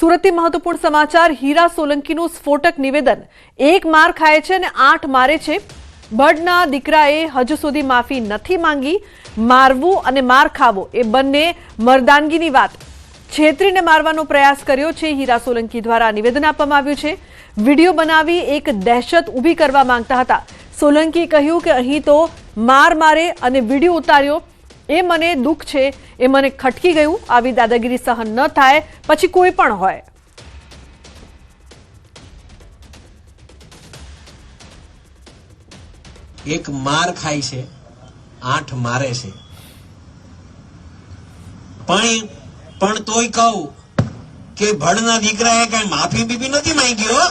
સુરતથી મહત્વપૂર્ણ સમાચાર। હીરા સોલંકીનું સ્ફોટક નિવેદન। એક માર ખાય છે અને 8 મારે છે। ભટ્ટના દીકરાએ હજુ સુધી માફી નથી માંગી। મારવું અને માર ખાવો એ બંને મર્દાનગીની વાત। છેતરીને મારવાનો પ્રયાસ કર્યો છે। હીરા સોલંકી દ્વારા નિવેદન આપવામાં આવ્યું છે। વિડીયો બનાવી એક દહેશત ઊભી કરવા માંગતા હતા। સોલંકી કહ્યું કે અહીં તો માર મારે અને વિડીયો ઉતાર્યો એ મને દુઃખ છે, એ મને ખટકી ગયું। આવી દાદાગીરી સહન ન થાય પછી કોઈ પણ હોય। એક માર ખાય છે, 8 મારે છે, પણ તોય કહું કે ભડના દીકરાએ કઈ માફી બીપી નથી માંગી હો।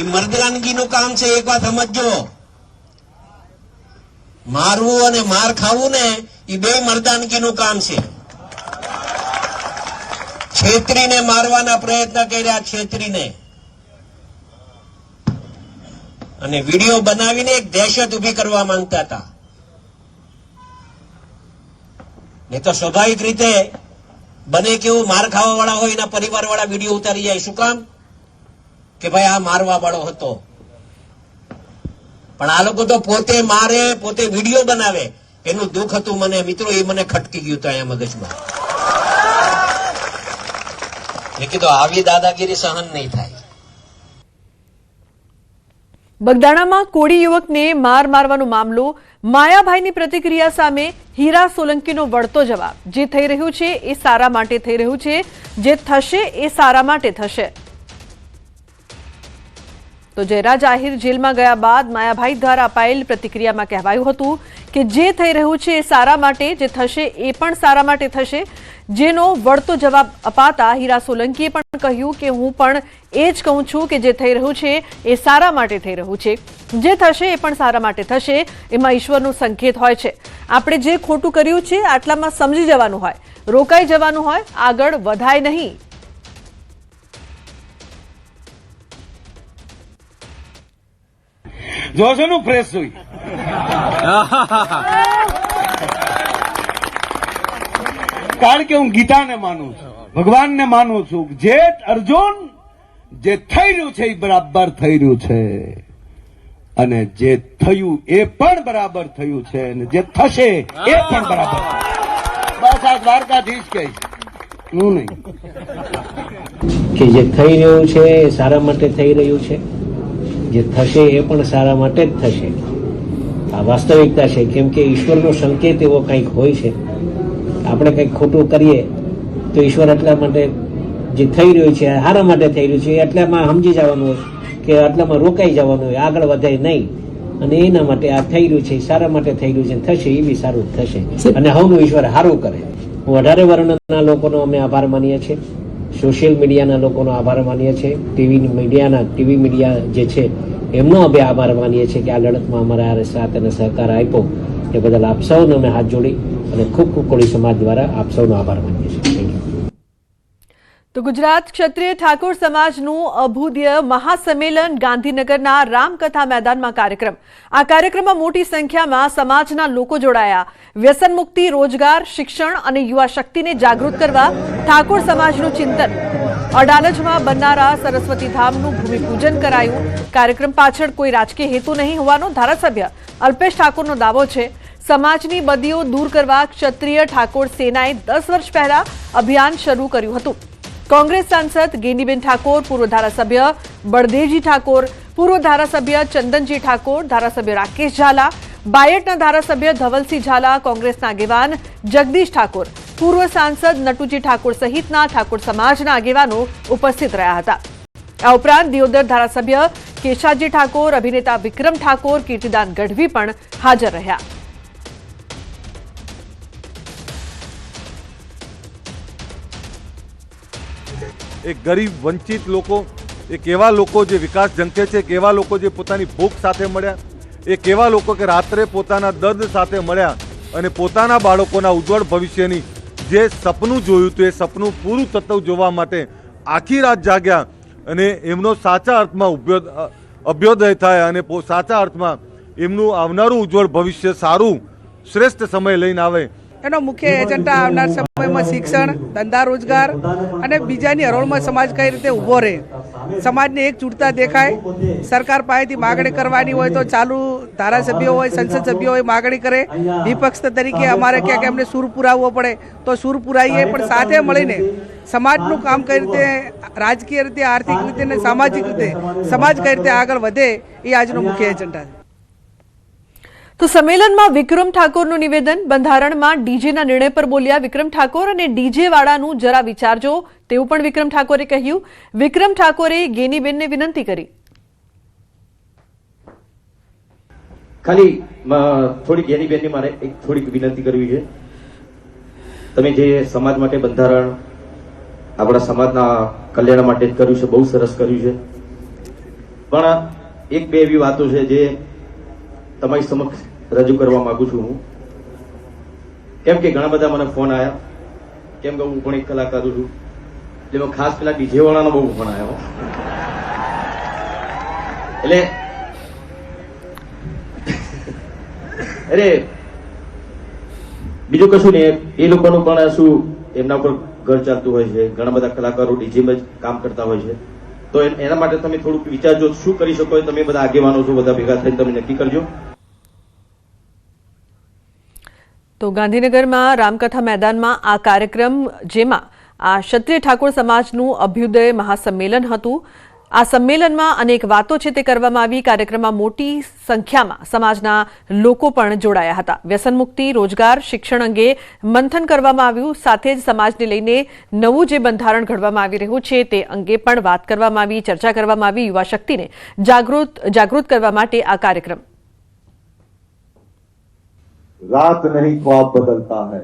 એ મર્દાનગીનું કામ છે, એક વાત સમજજો। મારવું અને માર ખાવું ને એ બે મર્દાનગીનું કામ છે। છેતરીને મારવાના પ્રયત્ન કર્યા, છેતરીને, અને વિડીયો બનાવીને એક દહેશત ઊભી કરવા માંગતા હતા। નહીં તો સ્વાભાવિક રીતે બને કેવું માર ખાવા વાળા હોય એના પરિવાર વાળા વિડીયો ઉતારી જાય। શું કામ? કે ભાઈ આ મારવા વાળો હતો। પણ આ લોકો તો પોતે મારે, પોતે વિડીયો બનાવે। એનું દુઃખ હતું મને મિત્રો, એ મને ખટકી ગયું હતું અહીંયા મગજમાં। મેં કીધું આવી દાદાગીરી સહન નહીં થાય। બગદાણામાં કોળી યુવકને માર મારવાનો મામલો। માયાભાઈની પ્રતિક્રિયા સામે હીરા સોલંકીનો વળતો જવાબ। જે થઈ રહ્યું છે એ સારા માટે થઈ રહ્યું છે, જે થશે એ સારા માટે થશે। તો જયરાજ આહિર જેલમાં ગયા બાદ માયાભાઈ દ્વારા અપાયેલ પ્રતિક્રિયામાં કહેવાયું હતું કે જે થઈ રહ્યું છે એ સારા માટે, જે થશે એ પણ સારા માટે થશે। જેનો વળતો જવાબ અપાતા હીરા સોલંકીએ પણ કહ્યું કે હું પણ એ જ કહું છું કે જે થઈ રહ્યું છે એ સારા માટે થઈ રહ્યું છે, જે થશે એ પણ સારા માટે થશે। એમાં ઈશ્વરનો સંકેત હોય છે। આપણે જે ખોટું કર્યું છે આટલામાં સમજી જવાનું હોય, રોકાઈ જવાનું હોય, આગળ વધાય નહીં। જોશોનું ફ્રેશ हुई કારણ કે હું ગીતાને માનું છું, ભગવાનને માનું છું। જે અર્જુન જે થઈ રહ્યું છે એ બરાબર થઈ રહ્યું છે, અને જે થયું એ પણ બરાબર થયું છે, અને જે થશે એ પણ બરાબર। બસ આ દ્વારકાધીશ કહીશ, હું નહીં। કે જે થઈ રહ્યું છે એ સારા માટે થઈ રહ્યું છે, જે થશે એ પણ સારા માટે જ થશે। આ વાસ્તવિકતા છે, કેમ કે ઈશ્વરનો સંકેત એવો કંઈક હોય છે। આપણે કંઈક ખોટું કરીએ તો ઈશ્વર એટલા માટે જે થઈ રહ્યું છે સારા માટે થઈ રહ્યું છે એટલામાં સમજી જવાનું હોય કે આટલામાં રોકાઈ જવાનું હોય, આગળ વધાય નહીં। અને એના માટે આ થઈ રહ્યું છે સારા માટે થઈ રહ્યું છે, થશે એ બી સારું જ થશે, અને હવનું ઈશ્વર સારું કરે। હું 18 વર્ણના લોકોનો અમે આભાર માનીએ છીએ, સોશિયલ મીડિયાના લોકોનો આભાર માનીએ છીએ, ટીવી મીડિયા જે છે એમનો અમે આભાર માનીએ છીએ કે આ લડતમાં અમારા સાથ અને સહકાર આપ્યો। એ બદલ આપ સૌને અમે હાથ જોડી અને ખૂબ ખૂબ કોળી સમાજ દ્વારા આપ સૌનો આભાર માનીએ છીએ। Thank you. તો ગુજરાત ક્ષત્રિય ઠાકોર સમાજનું અભૂદ્ય મહાસંમેલન ગાંધીનગરના રામકથા મેદાનમાં કાર્યક્રમ। આ કાર્યક્રમમાં મોટી સંખ્યામાં સમાજના લોકો જોડાયા। વ્યસન મુક્તિ, રોજગાર, શિક્ષણ અને યુવા શક્તિને જાગૃત કરવા ઠાકોર સમાજનું ચિંતન। અડાલજમાં બનનારા સરસ્વતી ધામનું ભૂમિપૂજન કરાયું। કાર્યક્રમ પાછળ કોઈ રાજકીય હેતુ નહીં હોવાનો ધારાસભ્ય અલ્પેશ ઠાકોરનો દાવો છે। સમાજની બદીઓ દૂર કરવા ક્ષત્રિય ઠાકોર સેનાએ 10 વર્ષ પહેલા અભિયાન શરૂ કર્યું હતું। कांग्रेस सांसद गेंदीबेन ठाकोर, पूर्व धारासभ्य बलदेवजी ठाकोर, पूर्व धारासभ्य चंदनजी ठाकोर, धारासभ्य राकेश झाला, बायटना धारासभ्य धवलसिंह झाला, कांग्रेसना आगेवान जगदीश ठाकोर, पूर्व सांसद नटुजी ठाकोर सहितना ठाकोर समाजना आगेवानो उपस्थित रह्या हता। आ उपरांत दियोदर धारासभ्य केशाजी ठाकोर, अभिनेता विक्रम ठाकोर, कीर्तिदान गढ़वी पण हाजर रह्या। एक गरीब वंचित लोको, एक एवा लोको जे विकास जंके छे, एक एवा लोको जे पोतानी भूख साथे मळ्या, एक एवा लोको के रात्रे पोताना दर्द साथे मळ्या अने पोताना बाळकोना उज्जवल भविष्यनी जे सपનું જોયું હતું એ સપનું પૂરું થતું જોવા માટે આખી રાત જાગ્યા અને એમનો સાચા અર્થમાં અભ્યોદય થાય અને સાચા અર્થમાં એમનું આવનારું ઉજ્જવળ ભવિષ્ય સારું શ્રેષ્ઠ સમય લઈને આવે એનો મુખ્ય એજન્ડા આવનાર સમયમાં શિક્ષણ, ધંધા રોજગાર અને બીજાની હરોળમાં સમાજ કઈ રીતે ઊભો રહે, સમાજને એકજૂટતા દેખાય, સરકાર પાસેથી માગણી કરવાની હોય તો ચાલુ ધારાસભ્યો હોય, સંસદ સભ્યો હોય માગણી કરે, વિપક્ષ તરીકે અમારે ક્યાંક એમને સૂર પુરાવવો પડે તો સૂર પુરાવીએ, પણ સાથે મળીને સમાજનું કામ કઈ રીતે, રાજકીય રીતે, આર્થિક રીતે અને સામાજિક રીતે સમાજ કઈ રીતે આગળ વધે એ આજનો મુખ્ય એજન્ડા છે. તો સંમેલનમાં વિક્રમ ઠાકોરનું નિવેદન, બંધારણમાં ડીજેના નિર્ણય પર બોલ્યા વિક્રમ ઠાકોર અને ડીજે વાળાનું જરા વિચારજો તેવું પણ વિક્રમ ઠાકોરે કહ્યું. વિક્રમ ઠાકોરે ગેનીબેનને વિનંતી કરી. ખાલી થોડીક ગેનીબેનને મારે એક થોડીક વિનંતી કરવી છે. તમે જે સમાજ માટે બંધારણ આપણા સમાજના કલ્યાણ માટે કર્યું છે, બહુ સરસ કર્યું છે, પણ એક બે એવી વાતો છે જે તમારી સમક્ષ રજૂ કરવા માંગુ છું હું. કેમ કે ઘણા બધા મને ફોન આવ્યા, કેમ કે હું પણ એક કલાકાર છું એટલે ખાસ પેલા ડીજે વાળાનો બહુ ફોન આવ્યો. એટલે અરે બીજું કશું નહીં, એ લોકોનું પણ શું એમના ઉપર ઘર ચાલતું હોય છે, ઘણા બધા કલાકારો ડીજેમાં જ કામ કરતા હોય છે, તો એના માટે તમે થોડુંક વિચારજો શું કરી શકો. તમે બધા આગેવાનો છો, બધા ભેગા થઈને તમે નક્કી કરજો. તો ગાંધીનગરમાં રામકથા મેદાનમાં આ કાર્યક્રમ, જેમાં આ ક્ષત્રિય ઠાકોર સમાજનું અભ્યુદય મહાસંમેલન હતું. આ સંમેલનમાં અનેક વાતો છે તે કરવામાં આવી. કાર્યક્રમમાં મોટી સંખ્યામાં સમાજના લોકો પણ જોડાયા હતા. વ્યસનમુક્તિ, રોજગાર, શિક્ષણ અંગે મંથન કરવામાં આવ્યું. સાથે જ સમાજને લઈને નવું જે બંધારણ ઘડવામાં આવી રહ્યું છે તે અંગે પણ વાત કરવામાં આવી, ચર્ચા કરવામાં આવી. યુવા શક્તિને જાગૃત કરવા માટે આ કાર્યક્રમ. रात नहीं ख्वाब बदलता है,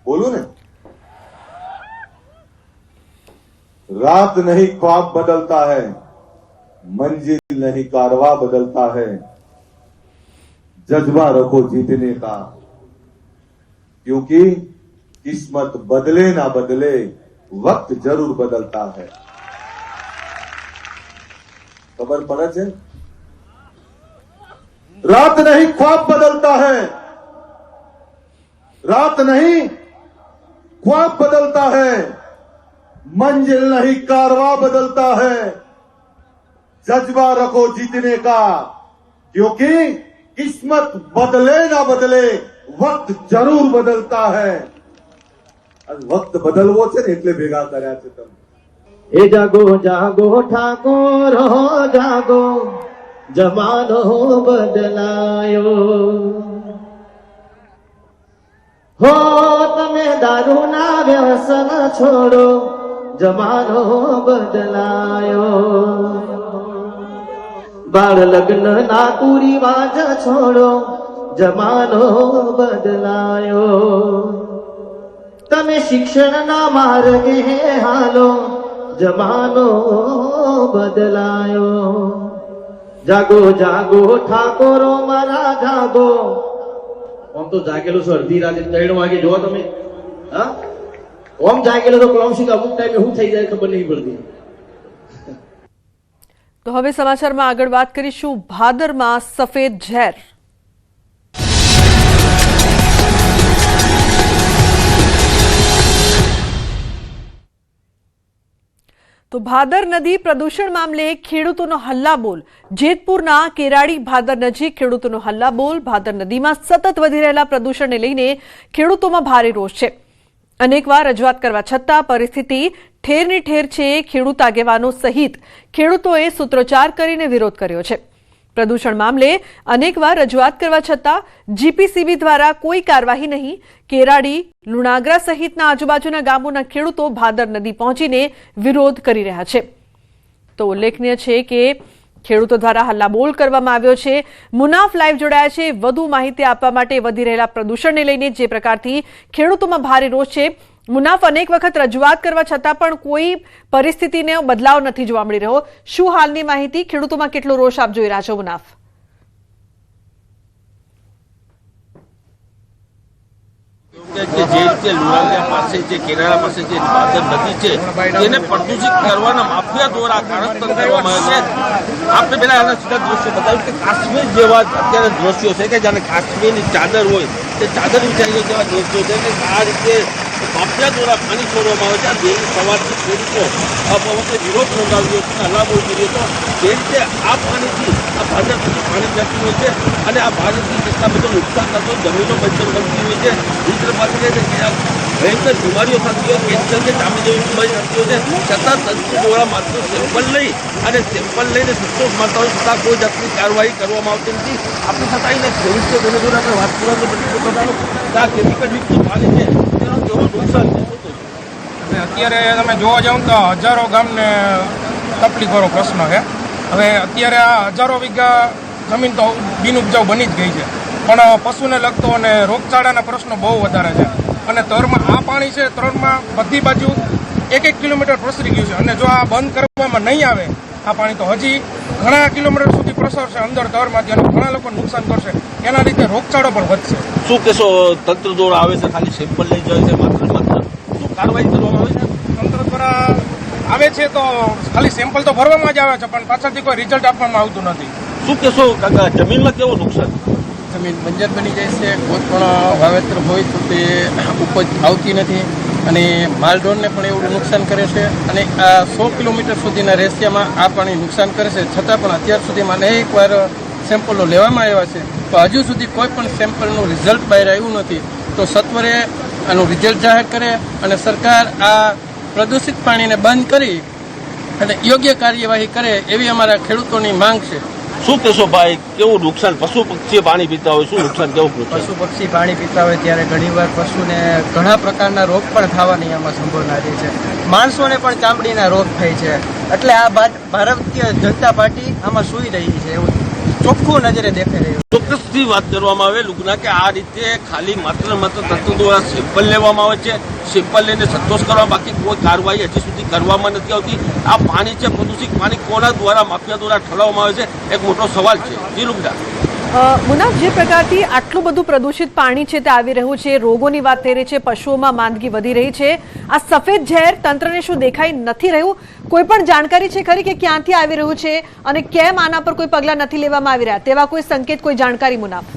बोलो ने, रात नहीं ख्वाब बदलता है, मंजिल नहीं कारवा बदलता है, जज्बा रखो जीतने का, क्योंकि किस्मत बदले ना बदले वक्त जरूर बदलता है. खबर पड़े छे? रात नहीं ख्वाब बदलता है, रात नहीं ख्वाब बदलता है, मंजिल नहीं कारवा बदलता है, जज्बा रखो जीतने का, क्योंकि किस्मत बदले ना बदले वक्त जरूर बदलता है. वक्त बदलवो छे ने એટલે ભેગા કર્યા છે તમે. એ જાગો જાગો ઠાકોર હો જાગો, જમાનો બદલાયો હો, તમે દારૂના વ્યસન છોડો, જમાનો બદલાયો, બાળ લગ્ન ના કુરિવાજ છોડો, જમાનો બદલાયો, તમે શિક્ષણના માર્ગે હાલો, જમાનો બદલાયો. જાગો જાગો ઠાકોરો મારા જાગો. ઓમ તો જાગેલો છો અડધી રાતે 3 વાગે, જો તમે હા ઓમ જાગેલો તો ક્રોમશીક અમુક ટાઈમે શું થઈ જાય ખબર નહીં પડતી. તો હવે સમાચારમાં આગળ વાત કરીશું. ભાદરમાં સફેદ ઝેર. તો ભાદર નદી પ્રદૂષણ મામલે ખેડૂતોનો હલ્લાબોલ. જેતપુરના કેરાડી ભાદર નજીક ખેડૂતોનો હલ્લાબોલ. ભાદર નદીમાં સતત વધી રહેલા પ્રદૂષણને લઈને ખેડૂતોમાં ભારે રોષ છે. અનેકવાર રજૂઆત કરવા છતાં પરિસ્થિતિ ઠેરની ઠેર છે. ખેડૂત આગેવાનો સહિત ખેડૂતોએ સૂત્રોચ્ચાર કરીને વિરોધ કર્યો છે. પ્રદૂષણ મામલે અનેકવાર રજૂઆત કરવા છતાં જીપીસીબી દ્વારા કોઈ કાર્યવાહી નહીં. કેરાડી, લુણાગરા સહિતના આજુબાજુના ગામોના ખેડૂતો ભાદર નદી પહોંચીને વિરોધ કરી રહ્યા છે. તો ઉલ્લેખનીય છે કે ખેડૂતો દ્વારા હલ્લાબોલ કરવામાં આવ્યો છે. મુનાફ લાઈવ જોડાયા છે વધુ માહિતી આપવા માટે. વધી રહેલા પ્રદૂષણને લઈને જે પ્રકારથી ખેડૂતોમાં ભારે રોષ છે. મુનાફ, અનેક વખત રજૂઆત કરવા છતાં પણ કોઈ પરિસ્થિતિને બદલાવ નથી જોવા મળી રહ્યો. શું હાલની માહિતી? ખેડૂતોમાં કેટલો રોષ આપ જોઈ રહ્યા છો મુનાફ? જે રીતે લુણાગરા પાસે જે કેરાળા પાસે જે ભાદર નદી છે તેને પ્રદૂષિત કરવાના માફિયા દ્વારા કારણસ્તર કરવામાં આવે છે. આપણે પેલા આના સીધા દ્રશ્યો બતાવ્યું કે કાશ્મીર જેવા અત્યારે દ્રશ્યો છે કે જાણે કાશ્મીરની ચાદર હોય તે ચાદર વિચારી જેવા દ્રશ્યો છે કે આ રીતે માફિયા દ્વારા પાણી છોડવામાં આવે છે. આ બે સવારથી ખેડૂતો વિરોધ નોંધાવ્યો છે, હલ્લાબોલ કર્યો હતો. જે રીતે આ પાણીથી આ ભાજપ સુધી પાણી જતું હોય છે અને આ ભાજપથી કેટલા બધું નુકસાન થતું, જમીનો બંજર બનતી હોય છે, મિત્ર પાસે ભયંકર બીમારીઓ થતી હોય, કેન્સર કે ચામડી જેવી બીમારી થતી હોય છે, છતાં તંત્ર દ્વારા માત્ર સેમ્પલ લઈ અને સેમ્પલ લઈને સંતોષ માનતા હોય છતાં કોઈ જાતની કાર્યવાહી કરવામાં આવતી નથી. આપણી છતાં અહીંના ખેડૂતો તેને જોડે આપણે વાત કરવાનું આ કેમિકલ યુક્ત પાણી છે તેનો કેવો નુકસાન છે. અત્યારે તમે જોવા જાઓ તો હજારો ગામને તકલીફવાળો પ્રશ્ન છે. હવે અત્યારે આ હજારો વીઘા જમીન તો બિનઉપજાઉ બની જ ગઈ છે, પણ પશુને લગતો અને રોગચાળાના પ્રશ્નો બહુ વધારે છે. અને તરમાં આ પાણી છે, તરમાં બધી બાજુ 1 કિલોમીટર પ્રસરી ગયું છે. અને જો આ બંધ કરવામાં નહીં આવે આ પાણી તો હજી ઘણા કિલોમીટર સુધી પ્રસરશે અંદર તરમાંથી અને ઘણા લોકોને નુકસાન કરશે. એના લીધે રોગચાળો પણ વધશે. શું કહેશો? તંત્ર દ્વારા આવે છે, ખાલી સેમ્પલ લઈ જાય છે, માત્ર શું કાર્યવાહી કરવામાં આવે છે? તંત્ર દ્વારા આવે છે તો ખાલી સેમ્પલ તો ભરવામાં જ આવે છે, પણ પાછળથી કોઈ રિઝલ્ટ આપવામાં આવતું નથી. શું કહેશો કાકા, જમીનમાં કેવું નુકસાન? જમીન બંજર બની જાય છે. કોઈ પણ વાવેતર હોય તો તે ઉપજ આવતી નથી અને માલઢોરને પણ એવું નુકસાન કરે છે. અને આ 100 કિલોમીટર સુધીના રેશિયામાં આ પાણી નુકસાન કરે છે. છતાં પણ અત્યાર સુધીમાં અનેક વાર સેમ્પલો લેવામાં આવ્યા છે, તો હજુ સુધી કોઈ પણ સેમ્પલનું રિઝલ્ટ બહાર આવ્યું નથી. તો સત્વરે આનું રિઝલ્ટ જાહેર કરે અને સરકાર આ પ્રદૂષિત પાણીને બંધ કરી અને યોગ્ય કાર્યવાહી કરે એવી અમારા ખેડૂતોની માંગ છે. શું કહેશો ભાઈ, કેવું નુકસાન? પશુ પક્ષી પાણી પીતા હોય, શું નુકસાન કેવું? પશુ પક્ષી પાણી પીતા હોય ત્યારે ઘણીવાર પશુને ઘણા પ્રકારના રોગ પણ થવાની આમાં સંભાવના રહે છે. માણસોને પણ ચામડીના રોગ થાય છે. એટલે આ ભારતીય જનતા પાર્ટી આમાં સૂઈ રહી છે એવું ચોખ્ખું નજરે દેખાઈ રહ્યું. ચોક્કસથી વાત કરવામાં આવે લુગના કે આ રીતે ખાલી માત્ર તંત્ર દ્વારા સેમ્પલ લેવામાં આવે છે, સેમ્પલ લઈને સંતોષ કરવા, બાકી કોઈ કાર્યવાહી હજી સુધી કરવામાં નથી આવતી. આ પાણી છે પ્રદૂષિત પાણી કોના દ્વારા, માફિયા દ્વારા ઠલવવામાં આવે છે, એક મોટો સવાલ છે. જી લુગના. મુનાફ, જે પ્રકારથી આટલું બધું પ્રદૂષિત પાણી છે તે આવી રહ્યું છે, રોગોની વાત થઈ રહી છે, પશુઓમાં માંદગી વધી રહી છે, આ સફેદ ઝેર તંત્રને શું દેખાઈ નથી રહ્યું? કોઈ પણ જાણકારી છે ખરી કે ક્યાંથી આવી રહ્યું છે અને કેમ આના પર કોઈ પગલાં નથી લેવામાં આવી રહ્યા? તેવા કોઈ સંકેત, કોઈ જાણકારી મુનાફ?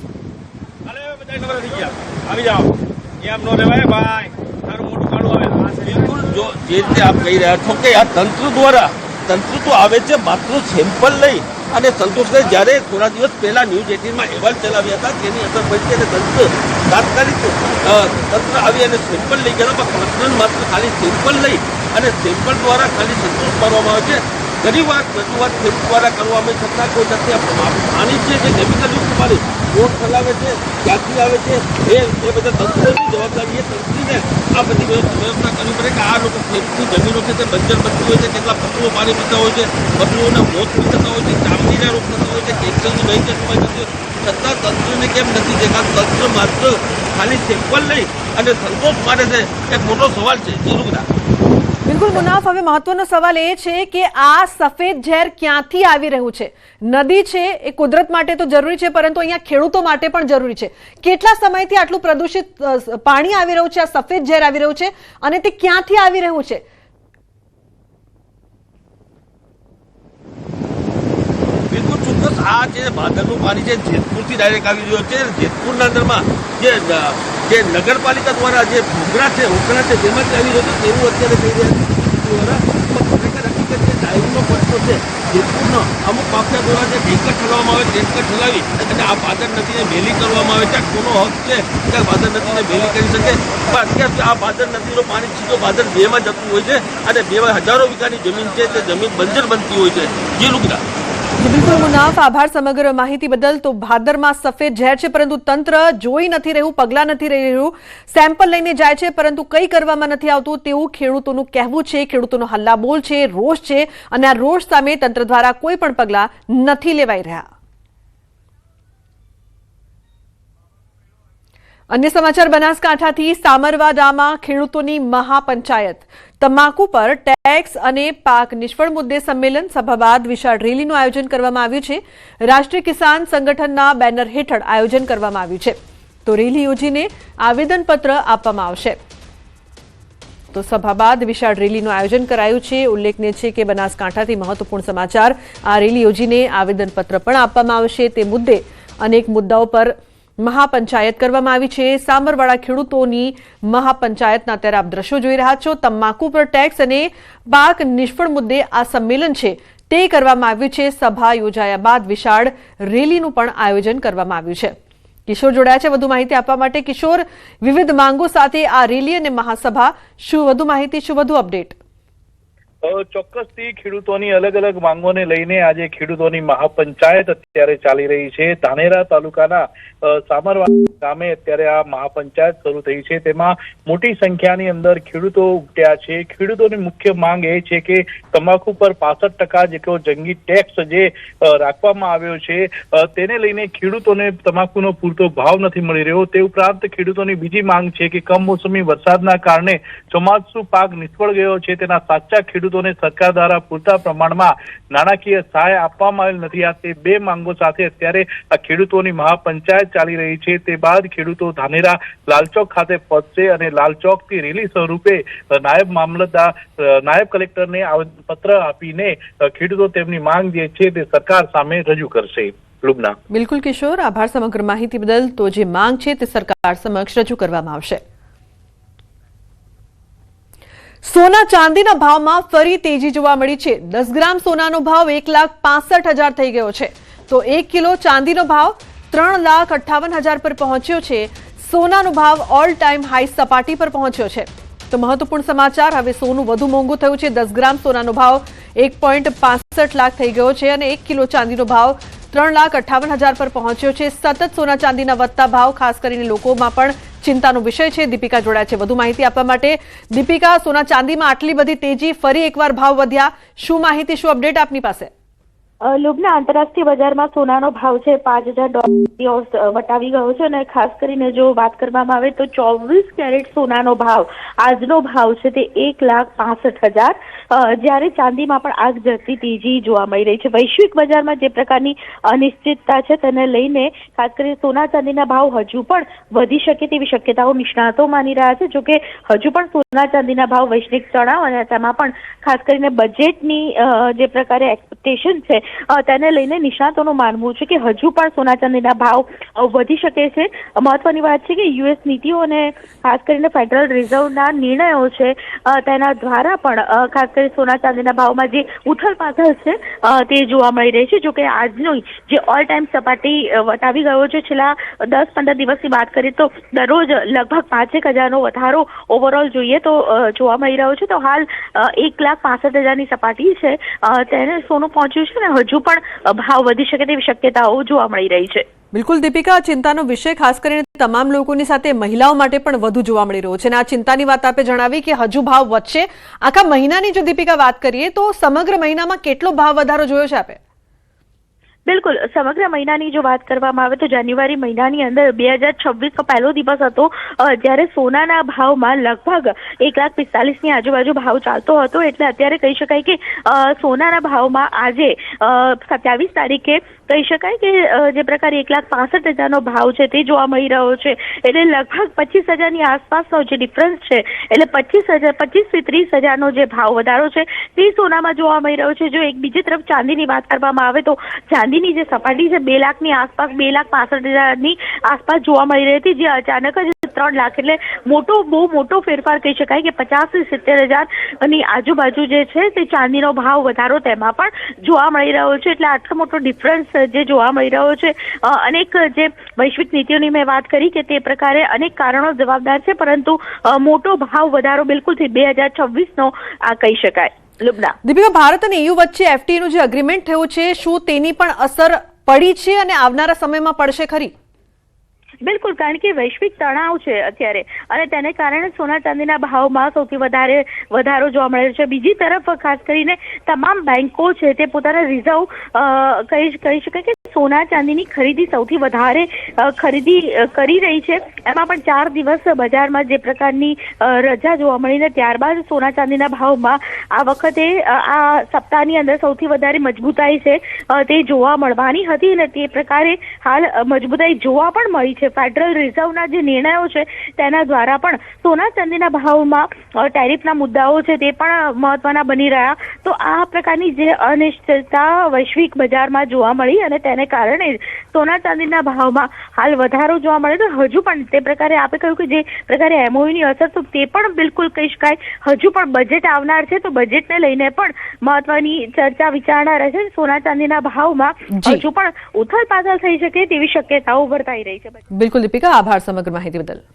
બિલકુલ, જો જે રીતે આપ કહી રહ્યા છો કે આ તંત્ર દ્વારા તંત્ર તો આવે છે માત્ર સેમ્પલ લઈ અને સંતોષ કરે. જ્યારે થોડા દિવસ પહેલા ન્યૂઝ 18માં અહેવાલ ચલાવ્યા હતા તેની અસર પડી અને તંત્ર તાત્કાલિક તંત્ર આવી અને સેમ્પલ લઈ ગયા, પણ માત્ર ખાલી સેમ્પલ લઈ અને સેમ્પલ દ્વારા ખાલી સંતોષ કરવામાં આવે છે. ઘણી વાર રજૂઆત ખેડૂત દ્વારા કરવામાં છતાં કોઈ જાતની પાણી છે જે કેમિકલયુક્ત પાણી રોગ ફેલાવે છે, ક્યાંથી આવે છે એ બધા તંત્રની જવાબદારી એ તંત્રીને આ બધી વ્યવસ્થા કરવી પડે કે આ લોકો ખેડૂતની જમીનો છે તે બંજર બનતી હોય છે, કેટલા પશુઓ પાણી પીતા હોય છે, પશુઓના મોત થતા હોય છે, ચામડીના રોગ થતા હોય છે, કેન્સરની ભયંકર બીમારી થતી હોય, છતાં તંત્રને કેમ નથી દેખાતું? તંત્ર માત્ર ખાલી સેમ્પલ લઈ અને સંતોષ માટે છે, એક મોટો સવાલ છે. જરૂર. બિલકુલ મુનાફ, હવે મહત્વનો સવાલ એ છે કે આ સફેદ ઝેર ક્યાંથી આવી રહ્યું છે? નદી છે એ કુદરત માટે તો જરૂરી છે, પરંતુ અહીંયા ખેડૂતો માટે પણ જરૂરી છે. કેટલા સમયથી આટલું પ્રદૂષિત પાણી આવી રહ્યું છે, આ સફેદ ઝેર આવી રહ્યું છે અને તે ક્યાંથી આવી રહ્યું છે? બિલકુલ ચોક્કસ આ જે ભાદરનું પાણી છે જેતપુરથી ડાયરેક્ટ આવી રહ્યો છે. જેતપુરના અંદરમાં જે નગરપાલિકા દ્વારા જે ભોગરા છે તેમાંથી આવી રહ્યો છે તેવું અત્યારે કહી રહ્યા છે. ખરેખર હકીકત જે ડાયરીનો પ્રશ્ન છે જેતપુરનો, અમુક માફિયા દ્વારા જે ટેન્કર ઠલવામાં આવે, ટેન્કર ઠલાવી અને આ ભાદર નદીને મેલી કરવામાં આવે છે. કોનો હક છે કે ભાદર નદીને મેલી કરી શકે? પણ અત્યારે આ ભાદર નદીનું પાણી સીધો ભાદર 2માં જતું હોય છે અને 2 હજારો વીઘાની જમીન છે તે જમીન બંજર બનતી હોય છે. જે લુગડા. બિલકુલ મુનાફ, આભાર સમગ્ર માહિતી બદલ. તો ભાદરમાં સફેદ ઝેર છે પરંતુ તંત્ર જોઈ નથી રહ્યું, પગલાં નથી રહી રહ્યું, સેમ્પલ લઈને જાય છે પરંતુ કંઈ કરવામાં નથી આવતું તેવું ખેડૂતોનું કહેવું છે. ખેડૂતોનો હલ્લાબોલ છે, રોષ છે અને આ રોષ સામે તંત્ર દ્વારા કોઈ પણ પગલાં નથી લેવાઈ રહ્યા. અન્ય સમાચાર, બનાસકાંઠાથી સામરવાડામાં ખેડૂતોની મહાપંચાયત. તમાકુ પર ટેક્સ અને પાક નિષ્ફળ મુદ્દે સંમેલન, સભા બાદ વિશાળ રેલીનું આયોજન કરવામાં આવ્યું છે. રાષ્ટ્રીય કિસાન સંગઠનના બેનર હેઠળ આયોજન કરવામાં આવ્યું છે. તો રેલી યોજીને આવેદનપત્ર આપવામાં આવશે. તો સભા બાદ વિશાળ રેલીનું આયોજન કરાયું છે. ઉલ્લેખનીય છે કે બનાસકાંઠાથી મહત્વપૂર્ણ સમાચાર, આ રેલી યોજીને આવેદનપત્ર પણ આપવામાં આવશે. તે મુદ્દે અનેક મુદ્દાઓ પર મહાપંચાયત કરવામાં આવી છે। સામરવાડા ખેડૂતોની મહાપંચાયતના અત્યારે આપ દ્રશ્યો જોઈ રહ્યા છો। તમાકુ પર ટેક્સ અને પાક નિષ્ફળ મુદ્દે આ સંમેલન છે તે કરવામાં આવ્યું છે। સભા યોજાયા બાદ વિશાળ રેલીનું પણ આયોજન કરવામાં આવ્યું છે। કિશોર જોડાયા છે વધુ માહિતી આપવા માટે। કિશોર, વિવિધ માંગો સાથે આ રેલી અને મહાસભા, શું વધુ માહિતી, શું વધુ અપડેટ? ચોક્કસથી ખેડૂતોની અલગ અલગ માંગોને લઈને આજે ખેડૂતોની મહાપંચાયત અત્યારે ચાલી રહી છે। ધાનેરા તાલુકાના સામરવાડા ગામે અત્યારે આ મહાપંચાયત શરૂ થઈ છે। તેમાં મોટી સંખ્યાની અંદર ખેડૂતો ઉમટ્યા છે। ખેડૂતોની મુખ્ય માંગ એ છે કે તમાકુ પર 65% જેટલો જંગી ટેક્સ જે રાખવામાં આવ્યો છે તેને લઈને ખેડૂતોને તમાકુનો પૂરતો ભાવ નથી મળી રહ્યો। તે ઉપરાંત ખેડૂતોની બીજી માંગ છે કે કમોસમી વરસાદના કારણે ચોમાસુ પાક નિષ્ફળ ગયો છે, તેના સાચા ખેડૂતોને સરકાર દ્વારા પૂરતા પ્રમાણમાં નાણાકીય સહાય આપવામાં આવેલ નથી। આ તે બે માંગો સાથે અત્યારે આ ખેડૂતોની મહાપંચાયત ચાલી રહી છે। તે બાદ ખેડૂતો ધાનેરા લાલચોક ખાતે પહોંચશે અને લાલચોકથી રેલી સ્વરૂપે નાયબ કલેક્ટરને આવેદનપત્ર આપીને ખેડૂતો તેમની માંગ જે છે તે સરકાર સામે રજૂ કરશે। લુબના, બિલકુલ કિશોર, આભાર સમગ્ર માહિતી બદલ। તો જે માંગ છે તે સરકાર સમક્ષ રજૂ કરવામાં આવશે। સોના ચાંદીના ભાવમાં ફરી તેજી જોવા મળી છે। 10 ગ્રામ સોનાનો ભાવ 1,65,000 થઈ ગયો છે, તો 1 કિલો ચાંદીનો ભાવ 3,58,000 પર પહોંચ્યો છે। સોનાનો ભાવ ઓલ ટાઈમ હાઈ સપાટી પર પહોંચ્યો છે। તો મહત્વપૂર્ણ સમાચાર, હવે સોનું વધુ મોંઘું થયું છે। 10 ગ્રામ સોનાનો ભાવ 1.65 લાખ થઈ ગયો છે અને 1 કિલો ચાંદીનો ભાવ 3,58,000 પર પહોંચ્યો છે। સતત સોના ચાંદીના વધતા ભાવ ખાસ કરીને લોકોમાં પણ ચિંતાનો વિષય છે। દીપિકા જોડાયા છે વધુ માહિતી આપવા માટે। દીપિકા, સોના ચાંદીમાં આટલી બધી તેજી, ફરી એકવાર ભાવ વધ્યા, શું માહિતી, શું અપડેટ આપની પાસે? લુબના આંતરરાષ્ટ્રીય બજારમાં સોનાનો ભાવ છે $5,000 વટાવી ગયો છે અને ખાસ કરીને જો વાત કરવામાં આવે તો 24 કેરેટ સોનાનો ભાવ આજનો ભાવ છે તે 1,65,000, જ્યારે ચાંદીમાં પણ આગ ઝરતી તેજી જોવા મળી રહી છે। વૈશ્વિક બજારમાં જે પ્રકારની અનિશ્ચિતતા છે તેને લઈને ખાસ કરીને સોના ચાંદીના ભાવ હજુ પણ વધી શકે તેવી શક્યતાઓ નિષ્ણાતો માની રહ્યા છે। જોકે હજુ પણ સોના ચાંદીના ભાવ વૈશ્વિક ચડાવ અને તેમાં પણ ખાસ કરીને બજેટની જે પ્રકારે એક્સપેક્ટેશન છે તેને લઈને નિષ્ણાતોનું માનવું છે કે હજુ પણ સોના ચાંદીના ભાવ વધી શકે છે। મહત્વની વાત છે કે યુએસ નીતિઓ અને ખાસ કરીને ફેડરલ રિઝર્વના નિર્ણયો છે તેના દ્વારા પણ ખાસ કરીને સોના ચાંદીના ભાવમાં જે ઉથલપાથલ છે તે જોવા મળી રહી છે। જોકે આજનો જે ઓલ ટાઈમ સપાટી વટાવી ગયો છે, છેલ્લા 10-15 દિવસની વાત કરીએ તો દરરોજ લગભગ 5,000નો વધારો ઓવરઓલ જોઈએ તો જોવા મળી રહ્યો છે। તો હાલ 1,65,000ની સપાટી છે તેને સોનું પહોંચ્યું છે ને હજુ પણ ભાવ વધી શકે તેવી શક્યતાઓ જોવા મળી રહી છે। બિલકુલ દીપિકા, ચિંતાનો વિષય ખાસ કરીને તમામ લોકોની સાથે મહિલાઓ માટે પણ વધુ જોવા મળી રહ્યો છે અને આ ચિંતાની વાત આપે જણાવી કે હજુ ભાવ વધશે। આખા મહિનાની જો દીપિકા વાત કરીએ તો સમગ્ર મહિનામાં કેટલો ભાવ વધારો જોયો છે આપે? બિલકુલ, સમગ્ર મહિનાની જો વાત કરવામાં આવે તો જાન્યુઆરી મહિનાની અંદર 2026નો પહેલો દિવસ હતો જ્યારે સોનાના ભાવમાં લગભગ 1,45,000ની આજુબાજુ ભાવ ચાલતો હતો। એટલે અત્યારે કહી શકાય કે સોનાના ભાવમાં આજે 27 તારીખે કહી શકાય કે જે પ્રકારે 1,65,000નો ભાવ છે તે જોવા મળી રહ્યો છે। એટલે લગભગ 25,000ની આસપાસનો જે ડિફરન્સ છે એટલે 25,000 થી 30,000નો જે ભાવ વધારો છે તે સોનામાં જોવા મળી રહ્યો છે। જો એક બીજી તરફ ચાંદીની વાત કરવામાં આવે તો ચાંદીની જે સપાટી છે 2 લાખની આસપાસ, 2,65,000ની આસપાસ જોવા મળી રહી હતી, જે અચાનક જ 3 લાખ એટલે બહુ મોટો ફેરફાર કહી શકાય કે 50,000 થી 70,000ની આજુબાજુ જે છે તે ચાંદીનો ભાવ વધારો તેમાં પણ જોવા મળી રહ્યો છે। એટલે આટલો મોટો ડિફરન્સ જે જોવા મળી રહ્યો છે, અનેક જે વૈશ્વિક નીતિઓની મેં વાત કરી કે તે પ્રકારે અનેક કારણો જવાબદાર છે, પરંતુ મોટો ભાવ વધારો બિલકુલથી 2026નો આ કહી શકાય। દીપિકા, ભારત અને EU વચ્ચે FTAનું જે એગ્રીમેન્ટ થયું છે, શું તેની પણ અસર પડી છે અને આવનારા સમયમાં પડશે ખરી? બિલકુલ, કારણ કે વૈશ્વિક તણાવ છે અત્યારે અને તેને કારણે સોના ચાંદીના ભાવમાં સૌથી વધારે વધારો જોવા મળે છે। બીજી તરફ ખાસ કરીને તમામ બેંકો છે તે પોતાના રિઝર્વ કહી શકાય કે સોના ચાંદીની ખરીદી સૌથી વધારે ખરીદી કરી રહી છે। એમાં પણ 4 દિવસ બજારમાં જે પ્રકારની રજા જોવા મળીને ત્યારબાદ સોના ચાંદીના ભાવમાં આ વખતે આ સપ્તાહની અંદર સૌથી વધારે મજબૂતાઈ છે તે જોવા મળવાની હતી અને તે પ્રકારે હાલ મજબૂતાઈ જોવા પણ મળી છે। ફેડરલ રિઝર્વના જે નિર્ણયો છે તેના દ્વારા પણ સોના ચાંદીના ભાવમાં ટેરિફના મુદ્દાઓ છે તે પણ મહત્વના બની રહ્યા। તો આ પ્રકારની જે અનિશ્ચિતતા વૈશ્વિક બજારમાં જોવા મળી અને તેને કારણે સોના ચાંદીના ભાવમાં હાલ વધારો જોવા મળે. તો હજુ પણ તે પ્રકારે આપે કહ્યું કે જે પ્રકારે MOUની અસર તો તે પણ બિલકુલ કહી શકાય. હજુ પણ બજેટ આવનાર છે તો બજેટને લઈને પણ મહત્વની ચર્ચા વિચારણા રહેશે. સોના ચાંદીના ભાવમાં હજુ પણ ઉથલ પાથલ થઈ શકે તેવી શક્યતાઓ વર્તાઈ રહી છે. બિલકુલ દીપિકા, આભાર સમગ્ર માહિતી બદલ.